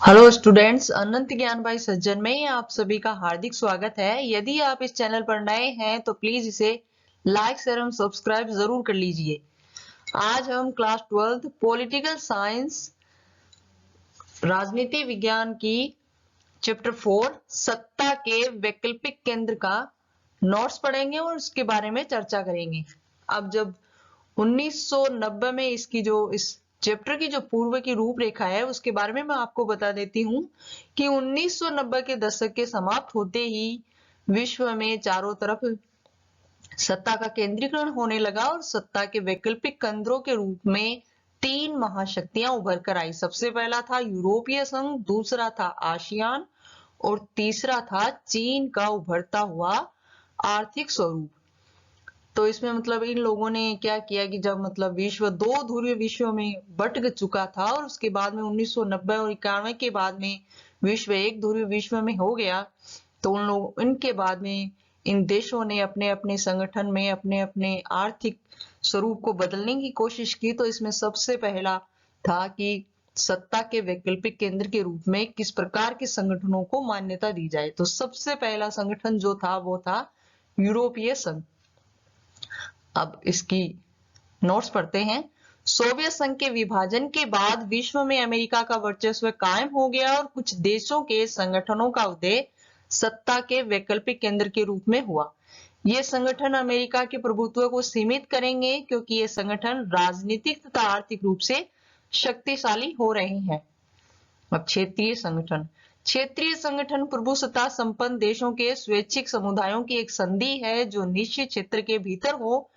Hello students, अनंत ज्ञान भाई सज्जन में आप सभी का हार्दिक स्वागत है। यदि आप इस चैनल पर नए हैं तो प्लीज इसे लाइक शेयर एवं सब्सक्राइब जरूर कर लीजिए। आज हम क्लास 12 पॉलिटिकल साइंस राजनीति विज्ञान की चैप्टर 4 सत्ता के वैकल्पिक केंद्र का नोट्स पढ़ेंगे और उसके बारे में चर्चा करेंगे। अब जब 1990 में इस चैप्टर की जो पूर्व की रूपरेखा है उसके बारे में मैं आपको बता देती हूँ कि 1990 के दशक के समाप्त होते ही विश्व में चारों तरफ सत्ता का केंद्रीकरण होने लगा और सत्ता के वैकल्पिक केंद्रों के रूप में तीन महाशक्तियां उभर कर आई। सबसे पहला था यूरोपीय संघ, दूसरा था आसियान और तीसरा था चीन का उभरता हुआ आर्थिक स्वरूप। तो इसमें मतलब इन लोगों ने क्या किया कि जब मतलब विश्व दो ध्रुवीय विश्व में बंट चुका था और उसके बाद में 1990 और 91 के बाद में विश्व एक ध्रुवीय विश्व में हो गया, तो उन लोग इनके बाद में इन देशों ने अपने अपने संगठन में अपने अपने आर्थिक स्वरूप को बदलने की कोशिश की। तो इसमें सबसे पहला था कि सत्ता के वैकल्पिक केंद्र के रूप में किस प्रकार के संगठनों को मान्यता दी जाए। तो सबसे पहला संगठन जो था वो था यूरोपीय संघ। अब इसकी नोट्स पढ़ते हैं। सोवियत संघ के विभाजन के बाद विश्व में अमेरिका का वर्चस्व कायम हो गया और कुछ देशों के संगठनों का उदय सत्ता के वैकल्पिक केंद्र के रूप में हुआ। ये संगठन अमेरिका के प्रभुत्व को सीमित करेंगे क्योंकि ये संगठन राजनीतिक तथा आर्थिक रूप से शक्तिशाली हो रहे हैं। अब क्षेत्रीय संगठन प्रभुसत्ता संपन्न देशों के स्वैच्छिक समुदायों की एक संधि है जो निश्चित क्षेत्र के भीतर हो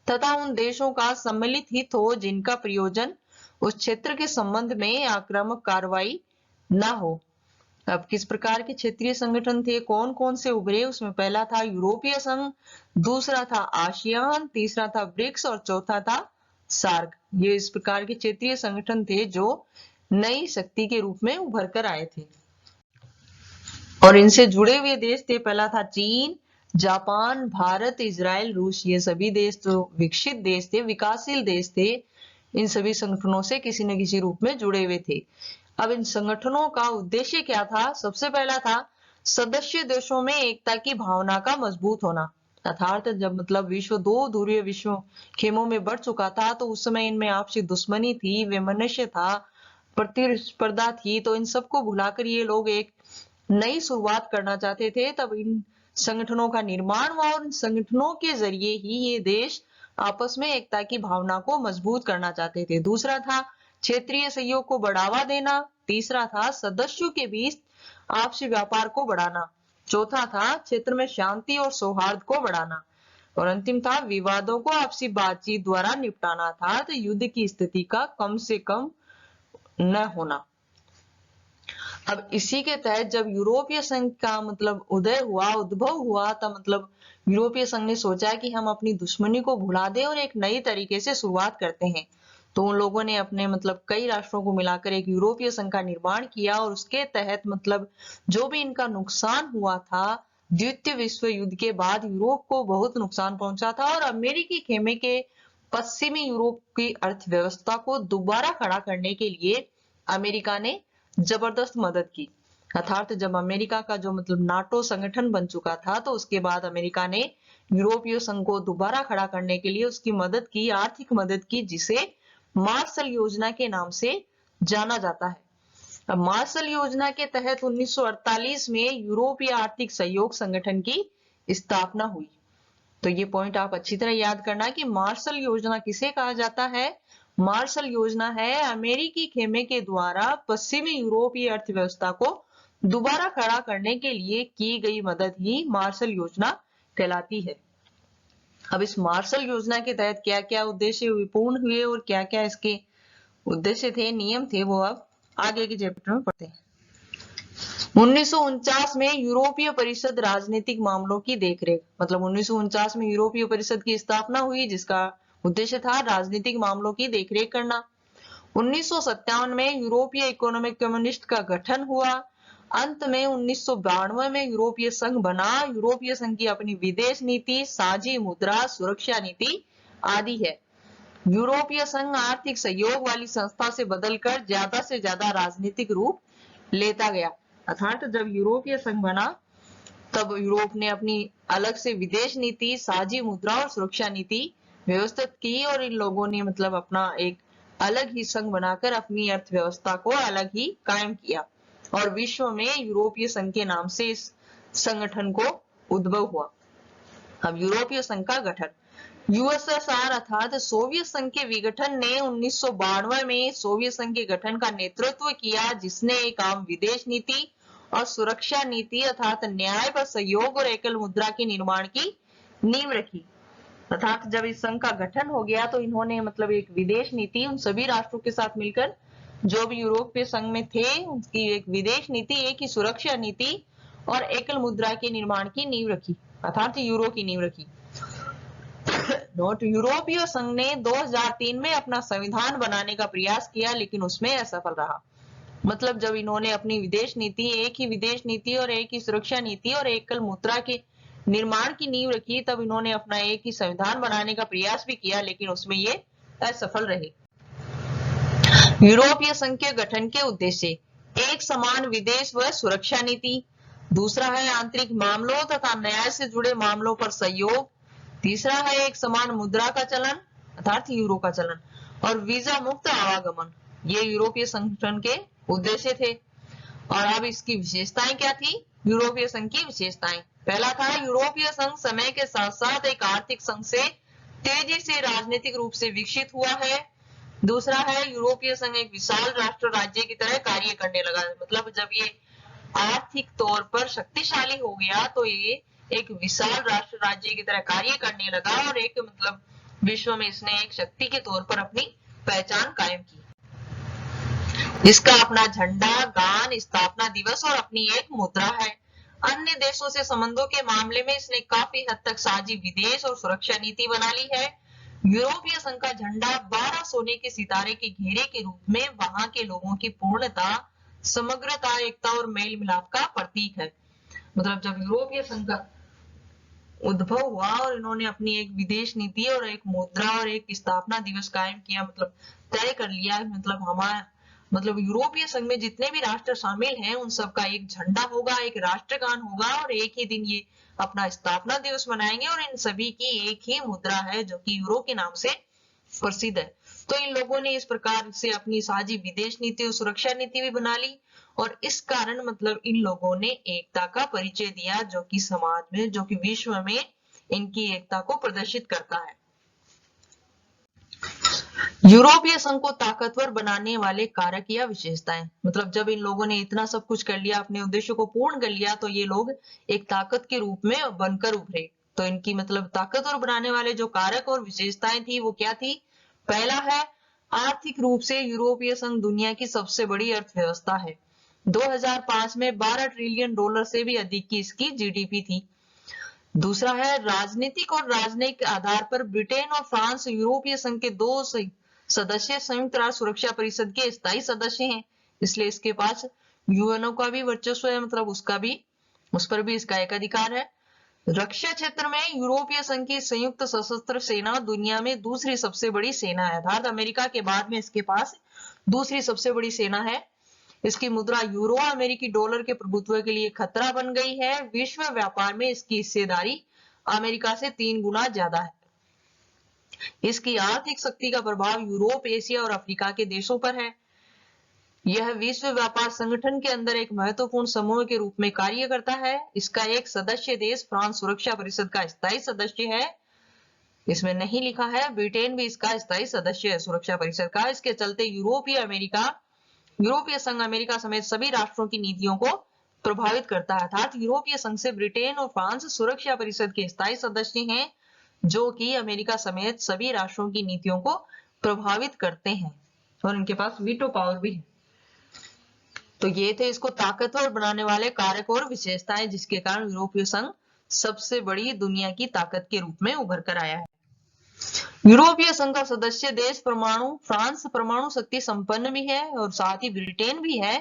तथा उन देशों का सम्मिलित हित हो जिनका प्रयोजन उस क्षेत्र के संबंध में आक्रामक कार्रवाई न हो। अब किस प्रकार के क्षेत्रीय संगठन थे, कौन कौन से उभरे? उसमें पहला था यूरोपीय संघ, दूसरा था आसियान, तीसरा था ब्रिक्स और चौथा था सार्क। ये इस प्रकार के क्षेत्रीय संगठन थे जो नई शक्ति के रूप में उभर कर आए थे और इनसे जुड़े हुए देश थे। पहला था चीन, जापान, भारत, इजराइल, रूस। ये सभी देश जो विकसित देश थे, विकासशील देश थे, इन सभी संगठनों से किसी न किसी रूप में जुड़े हुए थे। अब इन संगठनों का उद्देश्य क्या था? सबसे पहला था सदस्य देशों में एकता की भावना का मजबूत होना। अर्थात जब मतलब विश्व दो ध्रुवीय विश्व खेमों में बढ़ चुका था तो उस समय इनमें आपसी दुश्मनी थी, वैमनस्य था, प्रतिस्पर्धा थी। तो इन सबको भुलाकर ये लोग एक नई शुरुआत करना चाहते थे। तब इन संगठनों का निर्माण हुआ और इन संगठनों के जरिए ही ये देश आपस में एकता की भावना को मजबूत करना चाहते थे। दूसरा था क्षेत्रीय सहयोग को बढ़ावा देना, तीसरा था सदस्यों के बीच आपसी व्यापार को बढ़ाना, चौथा था क्षेत्र में शांति और सौहार्द को बढ़ाना और अंतिम था विवादों को आपसी बातचीत द्वारा निपटाना था। तो युद्ध की स्थिति का कम से कम न होना। अब इसी के तहत जब यूरोपीय संघ का मतलब उद्भव हुआ तब मतलब यूरोपीय संघ ने सोचा कि हम अपनी दुश्मनी को भुला दें और एक नई तरीके से शुरुआत करते हैं। तो उन लोगों ने अपने मतलब कई राष्ट्रों को मिलाकर एक यूरोपीय संघ का निर्माण किया और उसके तहत मतलब जो भी इनका नुकसान हुआ था द्वितीय विश्व युद्ध के बाद यूरोप को बहुत नुकसान पहुंचा था और अमेरिकी खेमे के पश्चिमी यूरोप की अर्थव्यवस्था को दोबारा खड़ा करने के लिए अमेरिका ने जबरदस्त मदद की। अर्थात जब अमेरिका का जो मतलब नाटो संगठन बन चुका था तो उसके बाद अमेरिका ने यूरोपीय संघ को दोबारा खड़ा करने के लिए उसकी मदद की, आर्थिक मदद की, जिसे मार्शल योजना के नाम से जाना जाता है। अब मार्शल योजना के तहत 1948 में यूरोपीय आर्थिक सहयोग संगठन की स्थापना हुई। तो ये पॉइंट आप अच्छी तरह याद करना कि मार्शल योजना किसे कहा जाता है। मार्शल योजना है अमेरिकी खेमे के द्वारा पश्चिमी यूरोपीय अर्थव्यवस्था को दोबारा खड़ा करने के लिए की गई मदद ही मार्शल योजना कहलाती है। अब इस मार्शल योजना के तहत क्या क्या उद्देश्य पूर्ण हुए और क्या क्या इसके उद्देश्य थे, नियम थे, वो अब आगे के चैप्टर में पढ़ते हैं। 1949 में यूरोपीय परिषद राजनीतिक मामलों की देखरेख, मतलब 1949 में यूरोपीय परिषद की स्थापना हुई जिसका उद्देश्य था राजनीतिक मामलों की देखरेख करना। 1957 में यूरोपीय इकोनॉमिक कम्युनिस्ट का गठन हुआ। अंत में 1992 में यूरोपीय संघ बना। यूरोपीय संघ की अपनी विदेश नीति, साझी मुद्रा, सुरक्षा नीति आदि है। यूरोपीय संघ आर्थिक सहयोग वाली संस्था से बदलकर ज्यादा से ज्यादा राजनीतिक रूप लेता गया। अर्थात जब यूरोपीय संघ बना तब यूरोप ने अपनी अलग से विदेश नीति, साझी मुद्रा और सुरक्षा नीति व्यवस्थित की और इन लोगों ने मतलब अपना एक अलग ही संघ बनाकर अपनी अर्थव्यवस्था को अलग ही कायम किया और विश्व में यूरोपीय संघ के नाम से इस संगठन को उद्भव हुआ। अब यूरोपीय संघ का गठन, यूएसएसआर अर्थात सोवियत संघ के विघटन ने 1992 में सोवियत संघ के गठन का नेतृत्व किया, जिसने एक आम विदेश नीति और सुरक्षा नीति अर्थात न्याय पर सहयोग और एकल मुद्रा के निर्माण की नींव रखी। अर्थात जब इस संघ का गठन हो गया तो इन्होंने मतलब एक विदेश नीति उन सभी राष्ट्रों के साथ मिलकर जो भी यूरोपीय संघ में थे उनकी एक विदेश नीति, एक ही सुरक्षा नीति और एकल मुद्रा के निर्माण की नींव रखी अर्थात यूरो की नींव रखी। नोट, यूरोपीय संघ ने 2003 में अपना संविधान बनाने का प्रयास किया लेकिन उसमें असफल रहा। मतलब जब इन्होंने अपनी विदेश नीति, एक ही विदेश नीति और एक ही सुरक्षा नीति और एकल मुद्रा के निर्माण की नींव रखी, तब इन्होंने अपना एक ही संविधान बनाने का प्रयास भी किया लेकिन उसमें ये असफल रहे। यूरोपीय संघ के गठन के उद्देश्य, एक समान विदेश व सुरक्षा नीति, दूसरा है आंतरिक मामलों तथा न्याय से जुड़े मामलों पर सहयोग, तीसरा है एक समान मुद्रा का चलन अर्थात यूरो का चलन और वीजा मुक्त आवागमन। ये यूरोपीय संगठन के उद्देश्य थे। और अब इसकी विशेषताएं क्या थी? यूरोपीय संघ की विशेषताएं, पहला था यूरोपीय संघ समय के साथ साथ एक आर्थिक संघ से तेजी से राजनीतिक रूप से विकसित हुआ है। दूसरा है यूरोपीय संघ एक विशाल राष्ट्र राज्य की तरह कार्य करने लगा। मतलब जब ये आर्थिक तौर पर शक्तिशाली हो गया तो ये एक विशाल राष्ट्र राज्य की तरह कार्य करने लगा और एक मतलब विश्व में इसने एक शक्ति के तौर पर अपनी पहचान कायम की। इसका अपना झंडा, गान, स्थापना दिवस और अपनी एक मुद्रा है। अन्य देशों से संबंधों के मामले में इसने काफी हद तक साझी विदेश और सुरक्षा नीति बना ली है। यूरोपीय संघ का झंडा 12 सोने के सितारे के घेरे के रूप में वहां के लोगों की पूर्णता, समग्रता, एकता और मेल मिलाप का प्रतीक है। मतलब जब यूरोपीय संघ का उद्भव हुआ और इन्होंने अपनी एक विदेश नीति और एक मुद्रा और एक स्थापना दिवस कायम किया, मतलब तय कर लिया, मतलब हमारा मतलब यूरोपीय संघ में जितने भी राष्ट्र शामिल हैं उन सबका एक झंडा होगा, एक राष्ट्रगान होगा और एक ही दिन ये अपना स्थापना दिवस मनाएंगे और इन सभी की एक ही मुद्रा है जो कि यूरो के नाम से प्रसिद्ध है। तो इन लोगों ने इस प्रकार से अपनी साझी विदेश नीति और सुरक्षा नीति भी बना ली और इस कारण मतलब इन लोगों ने एकता का परिचय दिया जो कि समाज में, जो कि विश्व में इनकी एकता को प्रदर्शित करता है। यूरोपीय संघ को ताकतवर बनाने वाले कारक या विशेषताएं, मतलब जब इन लोगों ने इतना सब कुछ कर लिया, अपने उद्देश्य को पूर्ण कर लिया, तो ये लोग एक ताकत के रूप में बनकर उभरे। तो इनकी मतलब ताकतवर बनाने वाले जो कारक और विशेषताएं थी वो क्या थी? पहला है आर्थिक रूप से यूरोपीय संघ दुनिया की सबसे बड़ी अर्थव्यवस्था है। 2005 में 12 ट्रिलियन डॉलर से भी अधिक की इसकी जीडीपी थी। दूसरा है राजनीतिक और राजनयिक आधार पर ब्रिटेन और फ्रांस यूरोपीय संघ के दो सदस्य संयुक्त राष्ट्र सुरक्षा परिषद के स्थायी सदस्य हैं, इसलिए इसके पास यूएनओ का भी वर्चस्व है, मतलब उस पर भी इसका एक अधिकार है। रक्षा क्षेत्र में यूरोपीय संघ की संयुक्त सशस्त्र सेना दुनिया में दूसरी सबसे बड़ी सेना है, अर्थात अमेरिका के बाद में इसके पास दूसरी सबसे बड़ी सेना है। इसकी मुद्रा यूरो अमेरिकी डॉलर के प्रभुत्व के लिए खतरा बन गई है। विश्व व्यापार में इसकी हिस्सेदारी अमेरिका से 3 गुना ज्यादा है। इसकी आर्थिक शक्ति का प्रभाव यूरोप, एशिया और अफ्रीका के देशों पर है। यह विश्व व्यापार संगठन के अंदर एक महत्वपूर्ण समूह के रूप में कार्य करता है। इसका एक सदस्य देश फ्रांस सुरक्षा परिषद का स्थायी सदस्य है। इसमें नहीं लिखा है, ब्रिटेन भी इसका स्थायी सदस्य है सुरक्षा परिषद का। इसके चलते यूरोपीय संघ अमेरिका समेत सभी राष्ट्रों की नीतियों को प्रभावित करता है। अर्थात यूरोपीय संघ से ब्रिटेन और फ्रांस सुरक्षा परिषद के स्थायी सदस्य हैं जो कि अमेरिका समेत सभी राष्ट्रों की नीतियों को प्रभावित करते हैं और इनके पास वीटो पावर भी है। तो ये थे इसको ताकतवर बनाने वाले कारक और विशेषताएं जिसके कारण यूरोपीय संघ सबसे बड़ी दुनिया की ताकत के रूप में उभर कर आया है। यूरोपीय संघ का सदस्य देश फ्रांस परमाणु शक्ति संपन्न भी है और साथ ही ब्रिटेन भी है।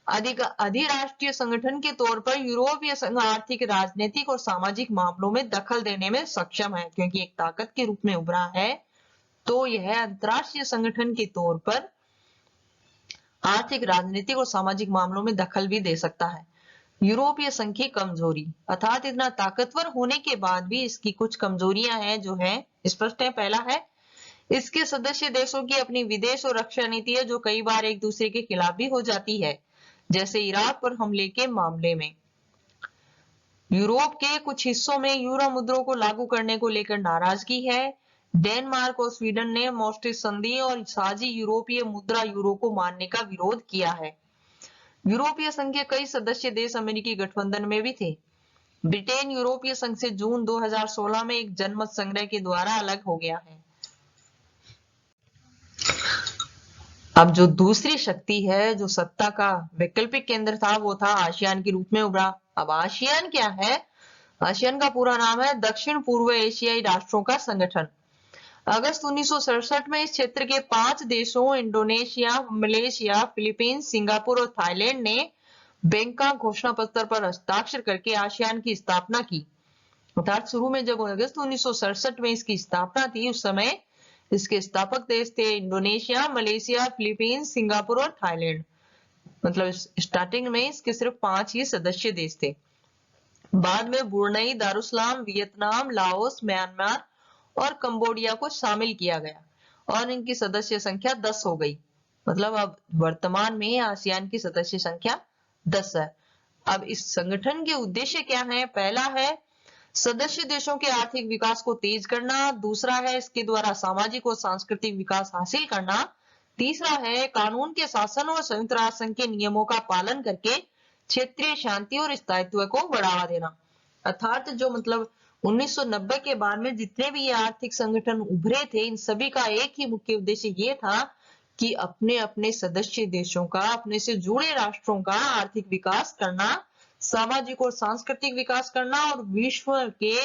अधिराष्ट्रीय संगठन के तौर पर यूरोपीय संघ आर्थिक, राजनीतिक और सामाजिक मामलों में दखल देने में सक्षम है। क्योंकि एक ताकत के रूप में उभरा है तो यह अंतरराष्ट्रीय संगठन के तौर पर आर्थिक, राजनीतिक और सामाजिक मामलों में दखल भी दे सकता है। यूरोपीय संघ की कमजोरी, अर्थात इतना ताकतवर होने के बाद भी इसकी कुछ कमजोरियां हैं जो है स्पष्ट है। पहला है, इसके सदस्य देशों की अपनी विदेश और रक्षा नीति है जो कई बार एक दूसरे के खिलाफ भी हो जाती है, जैसे इराक पर हमले के मामले में। यूरोप के कुछ हिस्सों में यूरो मुद्रों को लागू करने को लेकर नाराजगी है। डेनमार्क और स्वीडन ने मॉस्ट्रिच संधि और साझी यूरोपीय मुद्रा यूरो को मानने का विरोध किया है। यूरोपीय संघ के कई सदस्य देश अमेरिकी गठबंधन में भी थे। ब्रिटेन यूरोपीय संघ से जून 2016 में एक जनमत संग्रह के द्वारा अलग हो गया है। अब जो दूसरी शक्ति है, जो सत्ता का वैकल्पिक केंद्र था, वो था आसियान के रूप में उभरा। अब आसियान क्या है? आसियान का पूरा नाम है दक्षिण पूर्व एशियाई राष्ट्रों का संगठन। अगस्त 1967 में इस क्षेत्र के 5 देशों इंडोनेशिया, मलेशिया, फिलीपींस, सिंगापुर और थाईलैंड ने बैंकॉक घोषणा पत्र पर हस्ताक्षर करके आसियान की स्थापना की। अर्थात शुरू में जब अगस्त 1967 में इसकी स्थापना थी, उस समय इसके स्थापक देश थे इंडोनेशिया, मलेशिया, फिलीपींस, सिंगापुर और थाईलैंड। मतलब स्टार्टिंग में इसके सिर्फ 5 ही सदस्य देश थे। बाद में Brunei, Darussalam, Vietnam, Laos, Myanmar और कंबोडिया को शामिल किया गया और इनकी सदस्य संख्या 10 हो गई। मतलब अब वर्तमान में आसियान की सदस्य संख्या 10 है। अब इस संगठन के उद्देश्य क्या है? पहला है सदस्य देशों के आर्थिक विकास को तेज करना, दूसरा है इसके द्वारा सामाजिक और सांस्कृतिक विकास हासिल करना, तीसरा है कानून के शासन और संयुक्त राष्ट्र संघ के नियमों का पालन करके क्षेत्रीय शांति और स्थायित्व को बढ़ावा देना। अर्थात जो मतलब 1990 के बाद में जितने भी ये आर्थिक संगठन उभरे थे, इन सभी का एक ही मुख्य उद्देश्य ये था कि अपने अपने सदस्य देशों का, अपने से जुड़े राष्ट्रों का आर्थिक विकास करना, सामाजिक और सांस्कृतिक विकास करना और विश्व के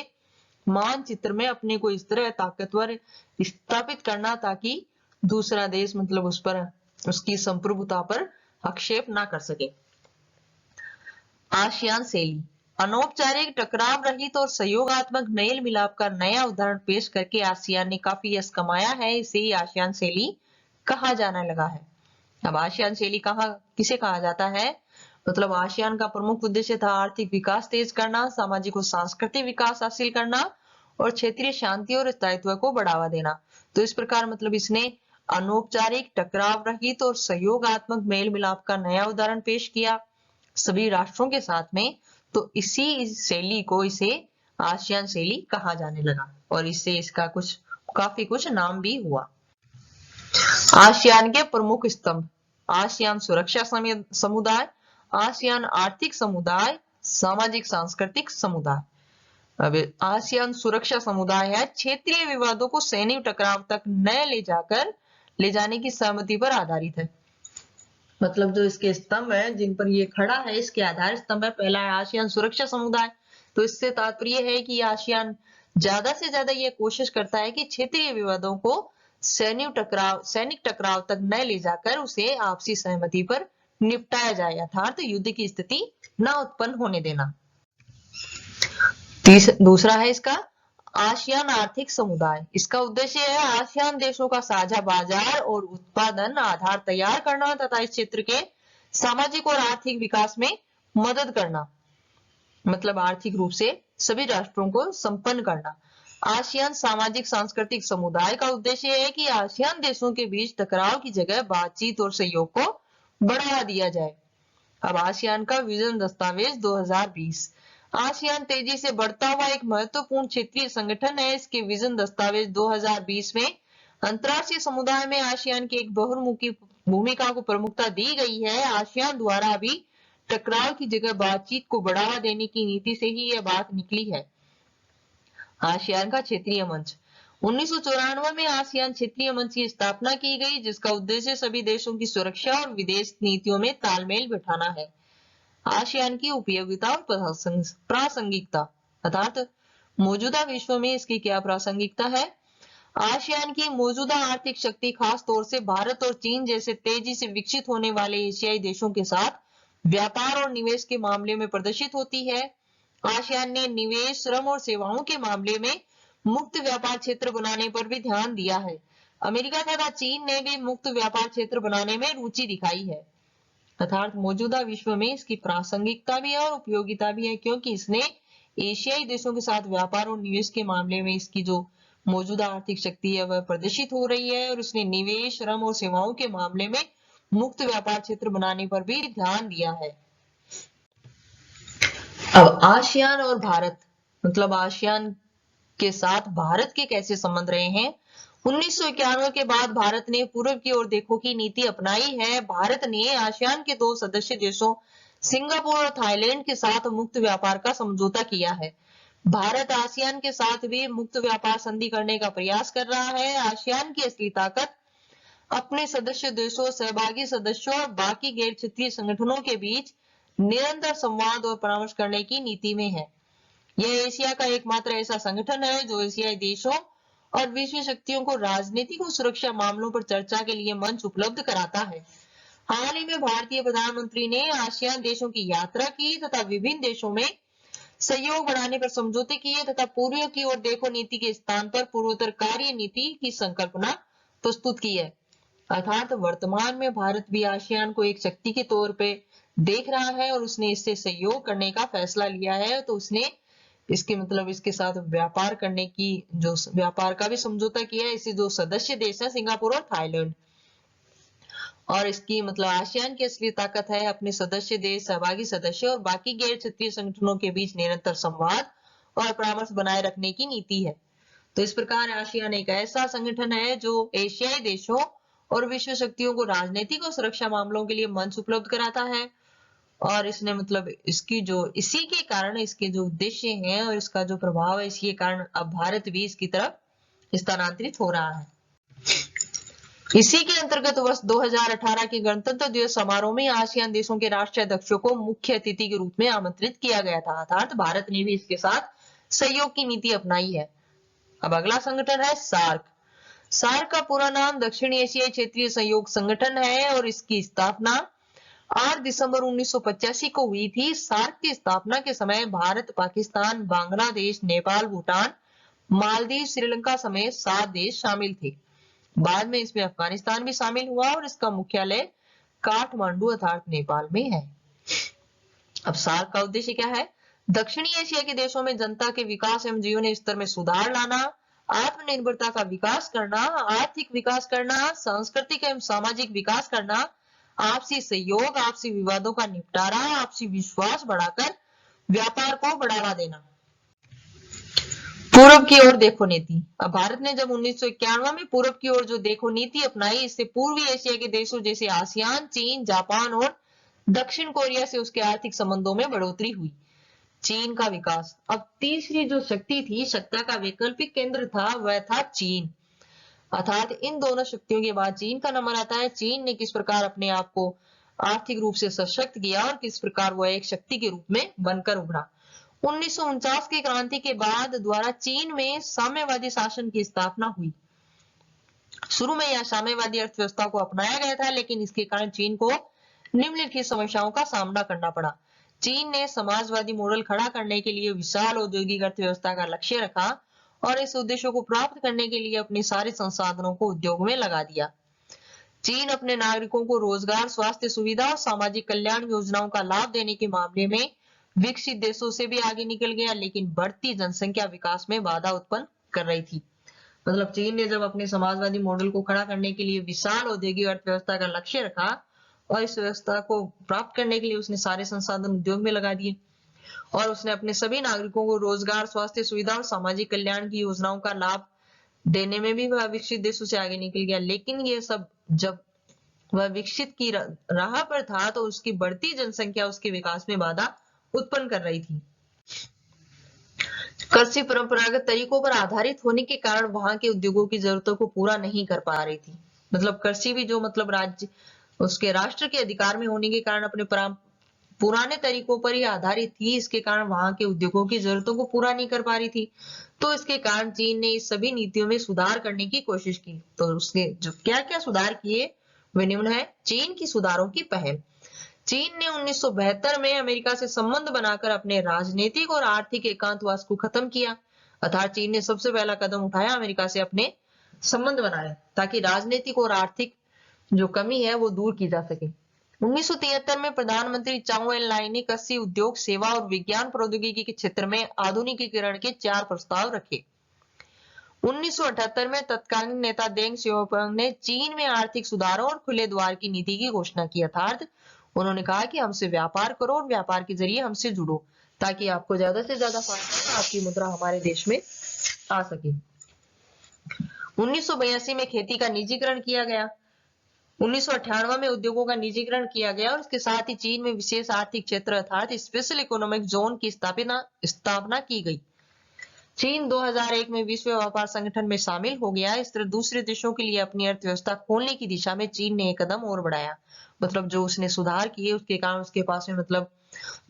मानचित्र में अपने को इस तरह ताकतवर स्थापित करना ताकि दूसरा देश मतलब उस पर उसकी संप्रभुता पर आक्षेप ना कर सके। आसियान शैली, अनौपचारिक, टकराव रहित और सहयोगात्मक मेल मिलाप का नया उदाहरण पेश करके आसियान ने काफी यश कमाया है। इसे ही आसियान शैली कहा जाने लगा है। अब आसियान शैली किसे कहा जाता है? मतलब आसियान का प्रमुख उद्देश्य था आर्थिक विकास तेज करना, सामाजिक और सांस्कृतिक विकास हासिल करना और क्षेत्रीय शांति और स्थायित्व को बढ़ावा देना। तो इस प्रकार मतलब इसने अनौपचारिक, टकराव रहित और सहयोगात्मक मेल मिलाप का नया उदाहरण पेश किया सभी राष्ट्रों के साथ में। तो इसी शैली को इसे आसियान शैली कहा जाने लगा और इससे इसका काफी कुछ नाम भी हुआ। आसियान के प्रमुख स्तंभ, आसियान सुरक्षा समुदाय, आसियान आर्थिक समुदाय, सामाजिक सांस्कृतिक समुदाय। अब आसियान सुरक्षा समुदाय है क्षेत्रीय विवादों को सैन्य टकराव तक न ले जाने की सहमति पर आधारित है। मतलब जो इसके स्तंभ है जिन पर ये खड़ा है, इसके आधार स्तंभ है। पहला है आसियान सुरक्षा समुदाय। तो इससे तात्पर्य है कि आसियान ज्यादा से ज्यादा ये कोशिश करता है कि क्षेत्रीय विवादों को सैनिक टकराव तक न ले जाकर उसे आपसी सहमति पर निपटाया जाए, अर्थात युद्ध की स्थिति न उत्पन्न होने देना। दूसरा है इसका आसियान आर्थिक समुदाय। इसका उद्देश्य है आसियान देशों का साझा बाजार और उत्पादन आधार तैयार करना तथा इस क्षेत्र के सामाजिक और आर्थिक विकास में मदद करना, मतलब आर्थिक रूप से सभी राष्ट्रों को संपन्न करना। आसियान सामाजिक सांस्कृतिक समुदाय का उद्देश्य है कि आसियान देशों के बीच टकराव की जगह बातचीत और सहयोग को बढ़ावा दिया जाए। अब आसियान का विजन दस्तावेज 2020। आसियान तेजी से बढ़ता हुआ एक महत्वपूर्ण क्षेत्रीय संगठन है। इसके विजन दस्तावेज 2020 में अंतर्राष्ट्रीय समुदाय में आसियान की एक बहुमुखी भूमिका को प्रमुखता दी गई है। आसियान द्वारा भी टकराव की जगह बातचीत को बढ़ावा देने की नीति से ही यह बात निकली है। आसियान का क्षेत्रीय मंच, 1994 में आसियान क्षेत्रीय मंच की स्थापना की गई जिसका उद्देश्य सभी देशों की सुरक्षा और विदेश नीतियों में तालमेल बिठाना है। आसियान की उपयोगिता और प्रासंगिकता, अर्थात मौजूदा विश्व में इसकी क्या प्रासंगिकता है? आसियान की मौजूदा आर्थिक शक्ति खास तौर से भारत और चीन जैसे तेजी से विकसित होने वाले एशियाई देशों के साथ व्यापार और निवेश के मामले में प्रदर्शित होती है। आसियान ने निवेश, श्रम और सेवाओं के मामले में मुक्त व्यापार क्षेत्र बनाने पर भी ध्यान दिया है। अमेरिका तथा चीन ने भी मुक्त व्यापार क्षेत्र बनाने में रुचि दिखाई है। अर्थात मौजूदा विश्व में इसकी प्रासंगिकता भी है और उपयोगिता भी है, क्योंकि इसने एशियाई देशों के साथ व्यापार और निवेश के मामले में इसकी जो मौजूदा आर्थिक शक्ति है वह प्रदर्शित हो रही है, और इसने निवेश, श्रम और सेवाओं के मामले में मुक्त व्यापार क्षेत्र बनाने पर भी ध्यान दिया है। अब आसियान और भारत, मतलब आसियान के साथ भारत के कैसे संबंध रहे हैं। 1991 के बाद भारत ने पूर्व की ओर देखो की नीति अपनाई है। भारत ने आसियान के 2 सदस्य देशों सिंगापुर और थाईलैंड के साथ मुक्त व्यापार का समझौता किया है। भारत आसियान के साथ भी मुक्त व्यापार संधि करने का प्रयास कर रहा है। आसियान की असली ताकत अपने सदस्य देशों, सहभागी सदस्यों और बाकी गैर क्षेत्रीय संगठनों के बीच निरंतर संवाद और परामर्श करने की नीति में है। यह एशिया का एकमात्र ऐसा संगठन है जो एशियाई देशों और विश्व शक्तियों को राजनीतिक और सुरक्षा मामलों पर चर्चा के लिए मंच उपलब्ध कराता है। हाल ही में भारतीय प्रधानमंत्री ने आसियान देशों की यात्रा की तथा विभिन्न देशों में सहयोग बढ़ाने पर समझौते किए तथा पूर्व की ओर देखो नीति के स्थान पर पूर्वोत्तर कार्य नीति की संकल्पना प्रस्तुत की है। अर्थात वर्तमान में भारत भी आसियान को एक शक्ति के तौर पे देख रहा है और उसने इससे सहयोग करने का फैसला लिया है। तो उसने इसके मतलब इसके साथ व्यापार करने की जो व्यापार का भी समझौता किया है। इसे जो सदस्य देश है सिंगापुर और थाईलैंड, और इसकी मतलब आसियान की असली ताकत है अपने सदस्य देश, सहभागी सदस्य और बाकी गैर क्षेत्रीय संगठनों के बीच निरंतर संवाद और परामर्श बनाए रखने की नीति है। तो इस प्रकार आसियान एक ऐसा संगठन है जो एशियाई देशों और विश्व शक्तियों को राजनीतिक और सुरक्षा मामलों के लिए मंच उपलब्ध कराता है। और इसने मतलब इसकी जो इसी के कारण इसके जो उद्देश्य हैं और इसका जो प्रभाव है, इसी के कारण अब भारत भी इसकी तरफ स्थानांतरित हो रहा है। इसी के अंतर्गत वर्ष 2018 के गणतंत्र दिवस समारोह में आसियान देशों के राष्ट्राध्यक्षों को मुख्य अतिथि के रूप में आमंत्रित किया गया था। अर्थात भारत ने भी इसके साथ सहयोग की नीति अपनाई है। अब अगला संगठन है सार्क। सार्क का पूरा नाम दक्षिण एशियाई क्षेत्रीय सहयोग संगठन है और इसकी स्थापना 8 दिसंबर 1985 को हुई थी। सार्क की स्थापना के समय भारत, पाकिस्तान, बांग्लादेश, नेपाल, भूटान, मालदीव, श्रीलंका समेत 7 देश शामिल थे। बाद में इसमें अफगानिस्तान भी शामिल हुआ और इसका मुख्यालय काठमांडू अर्थात नेपाल में है। अब सार्क का उद्देश्य क्या है? दक्षिणी एशिया के देशों में जनता के विकास एवं जीवन स्तर में सुधार लाना, आत्मनिर्भरता का विकास करना, आर्थिक विकास करना, सांस्कृतिक एवं सामाजिक विकास करना, आपसी सहयोग, आपसी विवादों का निपटारा, आपसी विश्वास बढ़ाकर व्यापार को बढ़ावा देना। पूर्व की ओर देखो नीति। अब भारत ने जब 1991 में पूर्व की ओर जो देखो नीति अपनाई, इससे पूर्वी एशिया के देशों जैसे आसियान, चीन, जापान और दक्षिण कोरिया से उसके आर्थिक संबंधों में बढ़ोतरी हुई। चीन का विकास। अब तीसरी जो शक्ति थी, सत्ता का वैकल्पिक केंद्र था, वह था चीन। अर्थात इन दोनों शक्तियों के बाद चीन का नंबर आता है। चीन ने किस प्रकार अपने आप को आर्थिक रूप से सशक्त किया और किस प्रकार वह एक शक्ति के रूप में बनकर उभरा। 1949 की क्रांति के बाद द्वारा चीन में साम्यवादी शासन की स्थापना हुई। शुरू में यह साम्यवादी अर्थव्यवस्था को अपनाया गया था, लेकिन इसके कारण चीन को निम्नलिखित समस्याओं का सामना करना पड़ा। चीन ने समाजवादी मॉडल खड़ा करने के लिए विशाल औद्योगिक अर्थव्यवस्था का लक्ष्य रखा और इस उद्देश्य को प्राप्त करने के लिए अपने सारे संसाधनों को उद्योग में लगा दिया। चीन अपने नागरिकों को रोजगार, स्वास्थ्य सुविधा और सामाजिक कल्याण योजनाओं का लाभ देने के मामले में विकसित देशों से भी आगे निकल गया, लेकिन बढ़ती जनसंख्या विकास में बाधा उत्पन्न कर रही थी। मतलब चीन ने जब अपने समाजवादी मॉडल को खड़ा करने के लिए विशाल औद्योगिक अर्थव्यवस्था का लक्ष्य रखा और इस व्यवस्था को प्राप्त करने के लिए उसने सारे संसाधन उद्योग में लगा दिए और उसने अपने सभी नागरिकों को रोजगार, स्वास्थ्य सुविधा और सामाजिक कल्याण की योजनाओं का लाभ देने में भी वह विकसित देशों से आगे निकल गया। लेकिन ये सब जब वह विकसित की राह पर था तो उसकी बढ़ती जनसंख्या उसके विकास में बाधा उत्पन्न कर रही थी। कृषि परंपरागत तरीकों पर आधारित होने के कारण वहां के उद्योगों की जरूरतों को पूरा नहीं कर पा रही थी। मतलब कृषि भी जो मतलब राज्य उसके राष्ट्र के अधिकार में होने के कारण अपने पुराने तरीकों पर ही आधारित थी। इसके कारण वहां के उद्योगों की जरूरतों को पूरा नहीं कर पा रही थी। तो इसके कारण चीन ने इस सभी नीतियों में सुधार करने की कोशिश की। तो उसने जो क्या क्या सुधार किए वे निम्न है। चीन की सुधारों की पहल। चीन ने 1972 में अमेरिका से संबंध बनाकर अपने राजनीतिक और आर्थिक एकांतवास को खत्म किया। अर्थात चीन ने सबसे पहला कदम उठाया अमेरिका से अपने संबंध बनाए ताकि राजनीतिक और आर्थिक जो कमी है वो दूर की जा सके। 1973 में प्रधानमंत्री चाउ एन लाई ने कृषि, उद्योग, सेवा और विज्ञान प्रौद्योगिकी के क्षेत्र में आधुनिकीकरण के 4 प्रस्ताव रखे। 1978 में तत्कालीन नेता देंग सियाओपिंग ने चीन में आर्थिक सुधारों और खुले द्वार की नीति की घोषणा की। अर्थात उन्होंने कहा कि हमसे व्यापार करो और व्यापार के जरिए हमसे जुड़ो ताकि आपको ज्यादा से ज्यादा फायदा, आपकी मुद्रा हमारे देश में आ सके। 1982 में खेती का निजीकरण किया गया। 1998 में उद्योगों का निजीकरण किया गया और इसके साथ ही चीन में विशेष आर्थिक क्षेत्र अर्थात स्पेशल इकोनॉमिक जोन की स्थापना की गई। चीन 2001 में विश्व व्यापार संगठन में शामिल हो गया। इस तरह दूसरे देशों के लिए अपनी अर्थव्यवस्था खोलने की दिशा में चीन ने एक कदम और बढ़ाया। मतलब जो उसने सुधार किए उसके कारण उसके पास में मतलब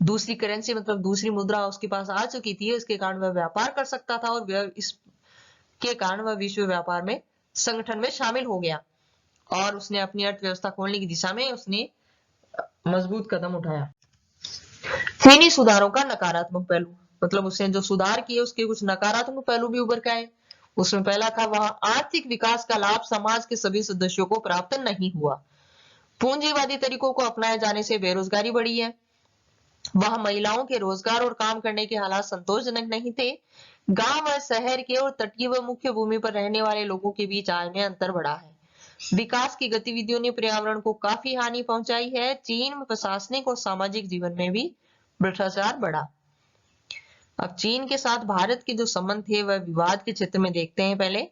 दूसरी करेंसी मतलब दूसरी मुद्रा उसके पास आ चुकी थी, उसके कारण वह व्यापार कर सकता था और इसके कारण वह विश्व व्यापार में संगठन में शामिल हो गया और उसने अपनी अर्थव्यवस्था खोलने की दिशा में उसने मजबूत कदम उठाया। चीनी सुधारों का नकारात्मक पहलू, मतलब उसने जो सुधार किए उसके कुछ नकारात्मक पहलू भी उभर के आए। उसमें पहला था वह आर्थिक विकास का लाभ समाज के सभी सदस्यों को प्राप्त नहीं हुआ। पूंजीवादी तरीकों को अपनाए जाने से बेरोजगारी बढ़ी है। वह महिलाओं के रोजगार और काम करने के हालात संतोषजनक नहीं थे। गांव व शहर के और तटीय व मुख्य भूमि पर रहने वाले लोगों के बीच आय में अंतर बढ़ा है। विकास की गतिविधियों ने पर्यावरण को काफी हानि पहुंचाई है। चीन में प्रशासनिक और सामाजिक जीवन में भी भ्रष्टाचार बढ़ा। अब चीन के साथ भारत के जो संबंध थे वह विवाद के क्षेत्र में देखते हैं। पहले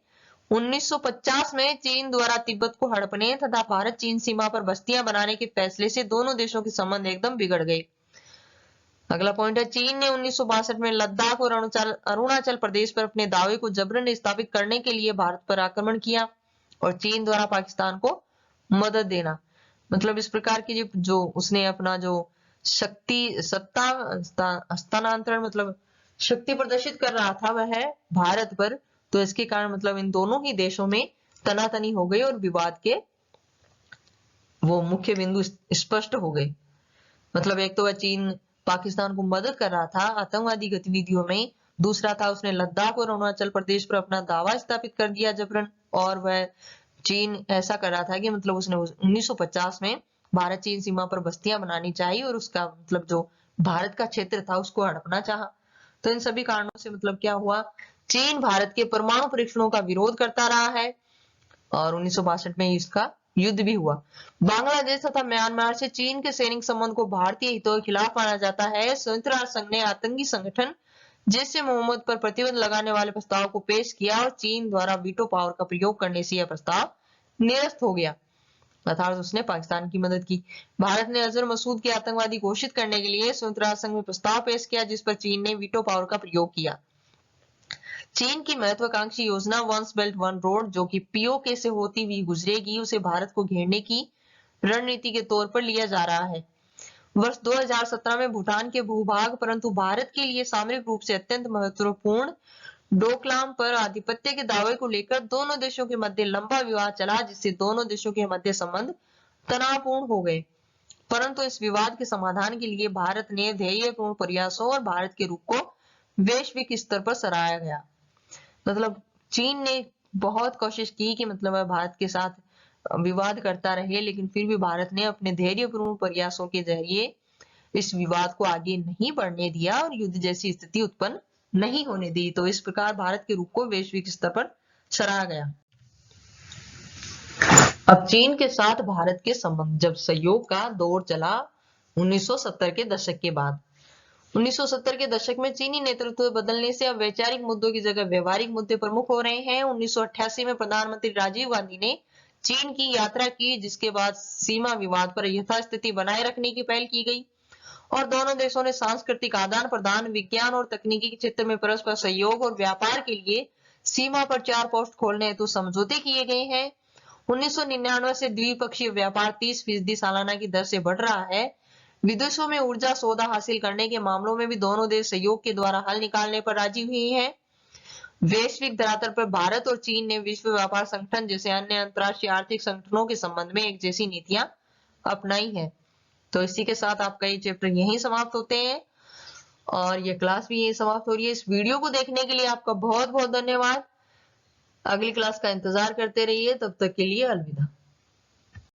1950 में चीन द्वारा तिब्बत को हड़पने तथा भारत चीन सीमा पर बस्तियां बनाने के फैसले से दोनों देशों के संबंध एकदम बिगड़ गए। अगला पॉइंट है चीन ने 1962 में लद्दाख और अरुणाचल प्रदेश पर अपने दावे को जबरन स्थापित करने के लिए भारत पर आक्रमण किया और चीन द्वारा पाकिस्तान को मदद देना। मतलब इस प्रकार की जो उसने अपना जो सत्ता हस्तांतरण मतलब शक्ति प्रदर्शित कर रहा था वह है भारत पर, तो इसके कारण मतलब इन दोनों ही देशों में तनातनी हो गई और विवाद के वो मुख्य बिंदु स्पष्ट हो गए। मतलब एक तो वह चीन पाकिस्तान को मदद कर रहा था आतंकवादी गतिविधियों में, दूसरा था उसने लद्दाख और अरुणाचल प्रदेश पर अपना दावा स्थापित कर दिया जबरन, और वह चीन ऐसा कर रहा था कि मतलब उसने 1950 में भारत चीन सीमा पर बस्तियां बनानी चाहिए और उसका मतलब जो भारत का क्षेत्र था उसको हड़पना चाहा। तो इन सभी कारणों से मतलब क्या हुआ, चीन भारत के परमाणु परीक्षणों का विरोध करता रहा है और 1962 में इसका युद्ध भी हुआ। बांग्लादेश तथा म्यांमार से चीन के सैनिक संबंध को भारतीय हितों के खिलाफ माना जाता है। संयुक्त राष्ट्र संघ ने आतंकी संगठन जैसे मोहम्मद पर प्रतिबंध लगाने वाले प्रस्ताव को पेश किया और चीन द्वारा वीटो पावर का प्रयोग करने से यह प्रस्ताव निरस्त हो गया, अर्थात उसने पाकिस्तान की मदद की। भारत ने अजहर मसूद के आतंकवादी घोषित करने के लिए संयुक्त राष्ट्र संघ में प्रस्ताव पेश किया जिस पर चीन ने वीटो पावर का प्रयोग किया। चीन की महत्वाकांक्षी योजना वंस बेल्ट वन रोड जो कि पीओके से होती हुई गुजरेगी, उसे भारत को घेरने की रणनीति के तौर पर लिया जा रहा है। वर्ष 2017 में भूटान के भूभाग परंतु भारत के लिए सामरिक रूप से अत्यंत महत्वपूर्ण डोकलाम पर आधिपत्य के दावे को लेकर दोनों देशों के मध्य लंबा विवाद चला जिससे दोनों देशों के मध्य संबंध तनावपूर्ण हो गए। परंतु इस विवाद के समाधान के लिए भारत ने धैर्यपूर्ण प्रयासों और भारत के रुख को वैश्विक स्तर पर सराहा गया। मतलब चीन ने बहुत कोशिश की कि मतलब भारत के साथ विवाद करता रहे, लेकिन फिर भी भारत ने अपने धैर्यपूर्ण प्रयासों के जरिए इस विवाद को आगे नहीं बढ़ने दिया और युद्ध जैसी स्थिति उत्पन्न नहीं होने दी। तो इस प्रकार भारत के रुख को वैश्विक स्तर पर सराहा गया। अब चीन के साथ भारत के संबंध, जब सहयोग का दौर चला 1970 के दशक के बाद। 1970 के दशक में चीनी नेतृत्व बदलने से अब वैचारिक मुद्दों की जगह व्यवहारिक मुद्दे प्रमुख हो रहे हैं। 1988 में प्रधानमंत्री राजीव गांधी ने चीन की यात्रा की जिसके बाद सीमा विवाद पर यथास्थिति बनाए रखने की पहल की गई और दोनों देशों ने सांस्कृतिक आदान प्रदान, विज्ञान और तकनीकी के क्षेत्र में परस्पर सहयोग और व्यापार के लिए सीमा पर 4 पोस्ट खोलने हेतु समझौते किए गए हैं। 1999 से द्विपक्षीय व्यापार 30% सालाना की दर से बढ़ रहा है। विदेशों में ऊर्जा सौदा हासिल करने के मामलों में भी दोनों देश सहयोग के द्वारा हल निकालने पर राजी हुए हैं। वैश्विक धरातल पर भारत और चीन ने विश्व व्यापार संगठन जैसे अन्य अंतरराष्ट्रीय आर्थिक संगठनों के संबंध में एक जैसी नीतियां अपनाई है। तो इसी के साथ आपका ये चैप्टर यहीं समाप्त होते हैं और ये क्लास भी यहीं समाप्त हो रही है। इस वीडियो को देखने के लिए आपका बहुत बहुत धन्यवाद। अगली क्लास का इंतजार करते रहिए, तब तक के लिए अलविदा।